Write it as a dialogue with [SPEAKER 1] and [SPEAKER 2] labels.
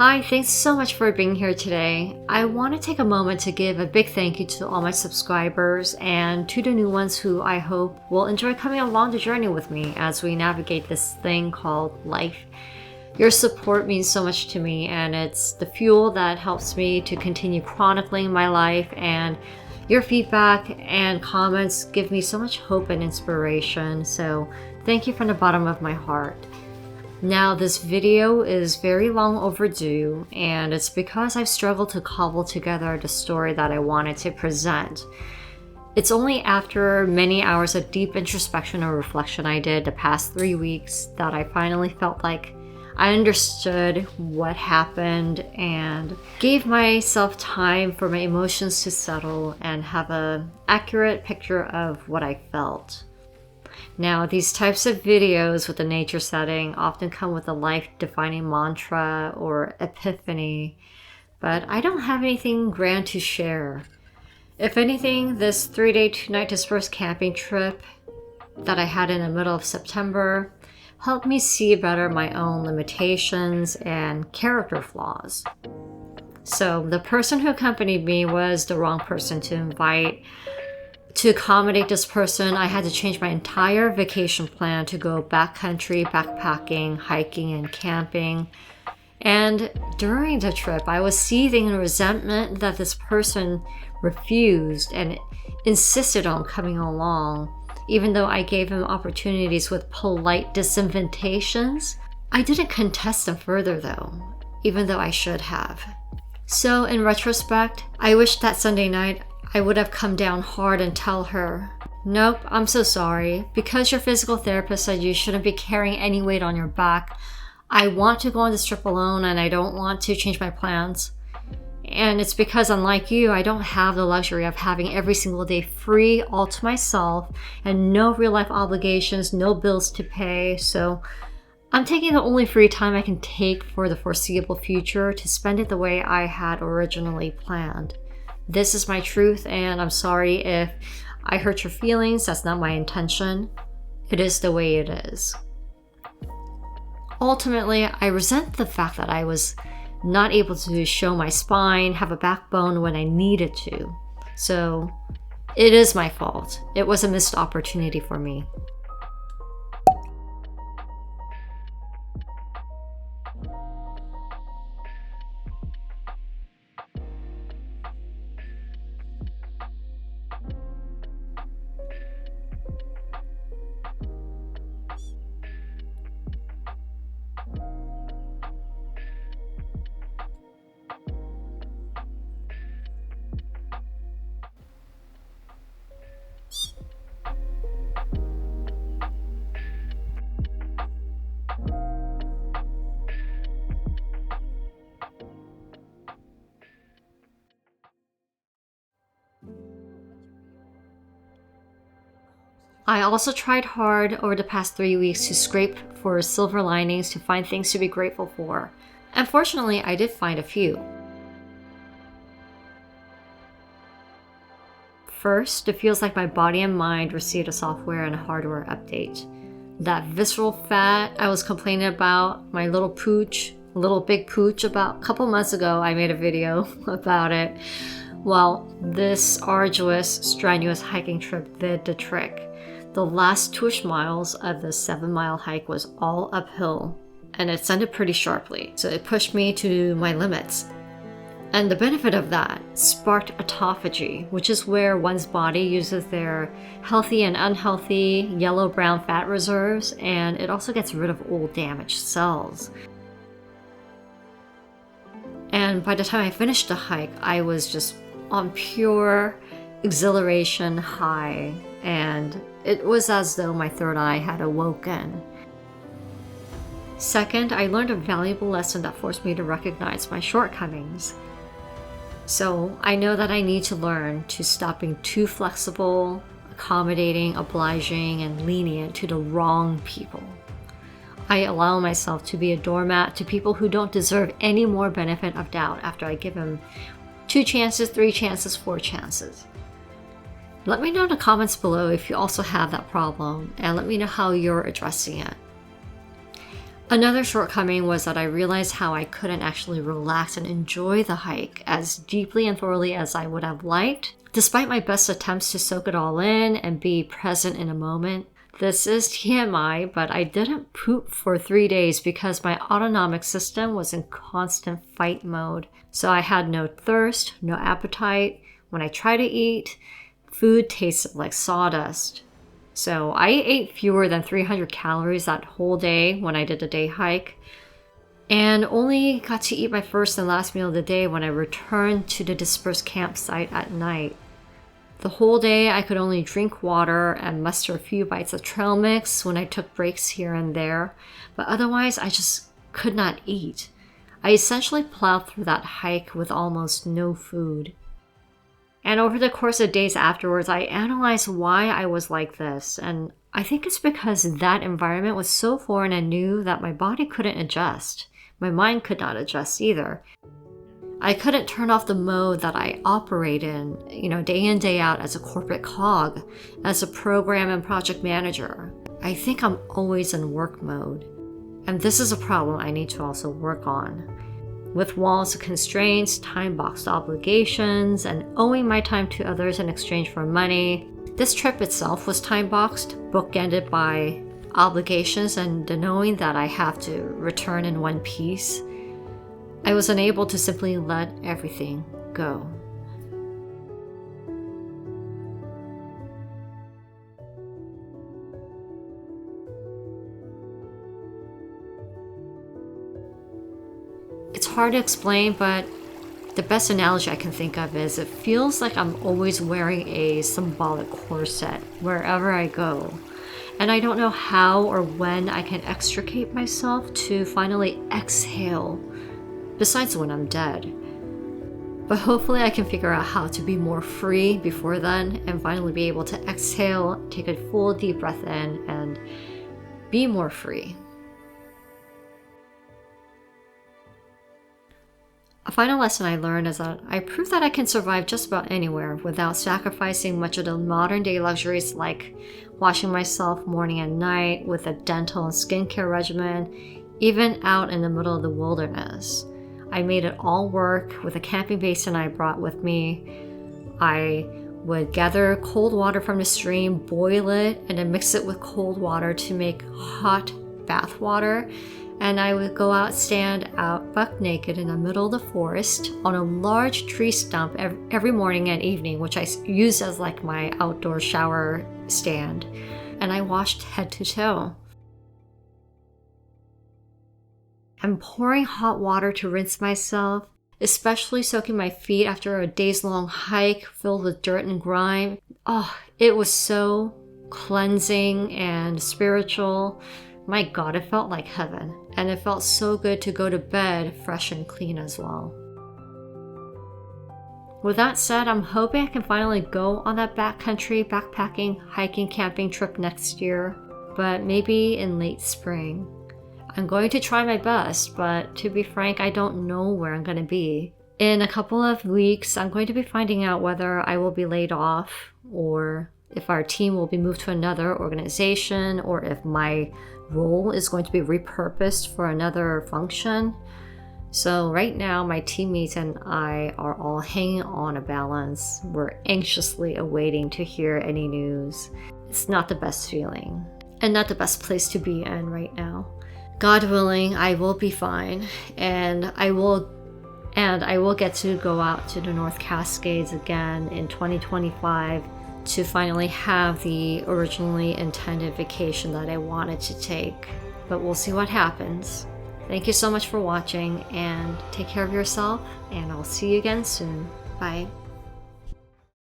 [SPEAKER 1] Hi, thanks so much for being here today. I want to take a moment to give a big thank you to all my subscribers and to the new ones who I hope will enjoy coming along the journey with me as we navigate this thing called life. Your support means so much to me, and it's the fuel that helps me to continue chronicling my life, and your feedback and comments give me so much hope and inspiration, so thank you from the bottom of my heart. Now, this video is very long overdue, and it's because I've struggled to cobble together the story that I wanted to present. It's only after many hours of deep introspection and reflection I did the past 3 weeks that I finally felt like I understood what happened and gave myself time for my emotions to settle and have an accurate picture of what I felt. Now, these types of videos with a nature setting often come with a life-defining mantra or epiphany, but I don't have anything grand to share. If anything, this 3-day, 2-night dispersed camping trip that I had in the middle of September helped me see better my own limitations and character flaws. So the person who accompanied me was the wrong person to invite. To accommodate this person, I had to change my entire vacation plan to go backcountry, backpacking, hiking, and camping. And during the trip, I was seething in resentment that this person refused and insisted on coming along, even though I gave him opportunities with polite disinvitations. I didn't contest them further though, even though I should have. So in retrospect, I wish that Sunday night I would have come down hard and tell her, "Nope, I'm so sorry. Because your physical therapist said you shouldn't be carrying any weight on your back, I want to go on this trip alone and I don't want to change my plans. And it's because, unlike you, I don't have the luxury of having every single day free all to myself and no real life obligations, no bills to pay. So I'm taking the only free time I can take for the foreseeable future to spend it the way I had originally planned. This is my truth, and I'm sorry if I hurt your feelings. That's not my intention. It is the way it is." Ultimately, I resent the fact that I was not able to show my spine, have a backbone when I needed to. So it is my fault. It was a missed opportunity for me. I also tried hard over the past 3 weeks to scrape for silver linings to find things to be grateful for. Unfortunately, I did find a few. First, it feels like my body and mind received a software and hardware update. That visceral fat I was complaining about, my little big pooch, about a couple months ago, I made a video about it. Well, this arduous, strenuous hiking trip did the trick. The last 2-ish miles of the 7-mile hike was all uphill, and it ascended pretty sharply, so it pushed me to my limits. And the benefit of that sparked autophagy, which is where one's body uses their healthy and unhealthy yellow-brown fat reserves, and it also gets rid of old damaged cells. And by the time I finished the hike, I was just on pure exhilaration high, and it was as though my third eye had awoken. Second, I learned a valuable lesson that forced me to recognize my shortcomings. So I know that I need to learn to stop being too flexible, accommodating, obliging, and lenient to the wrong people. I allow myself to be a doormat to people who don't deserve any more benefit of doubt after I give them 2 chances, 3 chances, 4 chances. Let me know in the comments below if you also have that problem, and let me know how you're addressing it. Another shortcoming was that I realized how I couldn't actually relax and enjoy the hike as deeply and thoroughly as I would have liked. Despite my best attempts to soak it all in and be present in a moment, this is TMI, but I didn't poop for 3 days because my autonomic system was in constant fight mode. So I had no thirst, no appetite. When I tried to eat, food tasted like sawdust. So I ate fewer than 300 calories that whole day when I did the day hike, and only got to eat my first and last meal of the day when I returned to the dispersed campsite at night. The whole day I could only drink water and muster a few bites of trail mix when I took breaks here and there, but otherwise I just could not eat. I essentially plowed through that hike with almost no food. And over the course of days afterwards, I analyzed why I was like this, and I think it's because that environment was so foreign and new that my body couldn't adjust. My mind could not adjust either. I couldn't turn off the mode that I operate in, day in, day out as a corporate cog, as a program and project manager. I think I'm always in work mode. And this is a problem I need to also work on. With walls of constraints, time-boxed obligations, and owing my time to others in exchange for money, this trip itself was time-boxed, bookended by obligations and the knowing that I have to return in one piece. I was unable to simply let everything go. It's hard to explain, but the best analogy I can think of is it feels like I'm always wearing a symbolic corset wherever I go. And I don't know how or when I can extricate myself to finally exhale, besides when I'm dead. But hopefully I can figure out how to be more free before then and finally be able to exhale, take a full deep breath in, and be more free. A final lesson I learned is that I proved that I can survive just about anywhere without sacrificing much of the modern day luxuries like washing myself morning and night with a dental and skincare regimen, even out in the middle of the wilderness. I made it all work with a camping basin I brought with me. I would gather cold water from the stream, boil it, and then mix it with cold water to make hot bath water. And I would go out, stand out buck naked in the middle of the forest on a large tree stump every morning and evening, which I used as like my outdoor shower stand. And I washed head to toe. I'm pouring hot water to rinse myself, especially soaking my feet after a day's long hike filled with dirt and grime. Oh, it was so cleansing and spiritual. My God, it felt like heaven, and it felt so good to go to bed fresh and clean as well. With that said, I'm hoping I can finally go on that backcountry, backpacking, hiking, camping trip next year, but maybe in late spring. I'm going to try my best, but to be frank, I don't know where I'm going to be. In a couple of weeks, I'm going to be finding out whether I will be laid off or if our team will be moved to another organization or if my role is going to be repurposed for another function. So right now, my teammates and I are all hanging on a balance. We're anxiously awaiting to hear any news. It's not the best feeling and not the best place to be in right now. God willing, I will be fine, and I will get to go out to the North Cascades again in 2025 to finally have the originally intended vacation that I wanted to take. But we'll see what happens. Thank you so much for watching, and take care of yourself, and I'll see you again soon. Bye.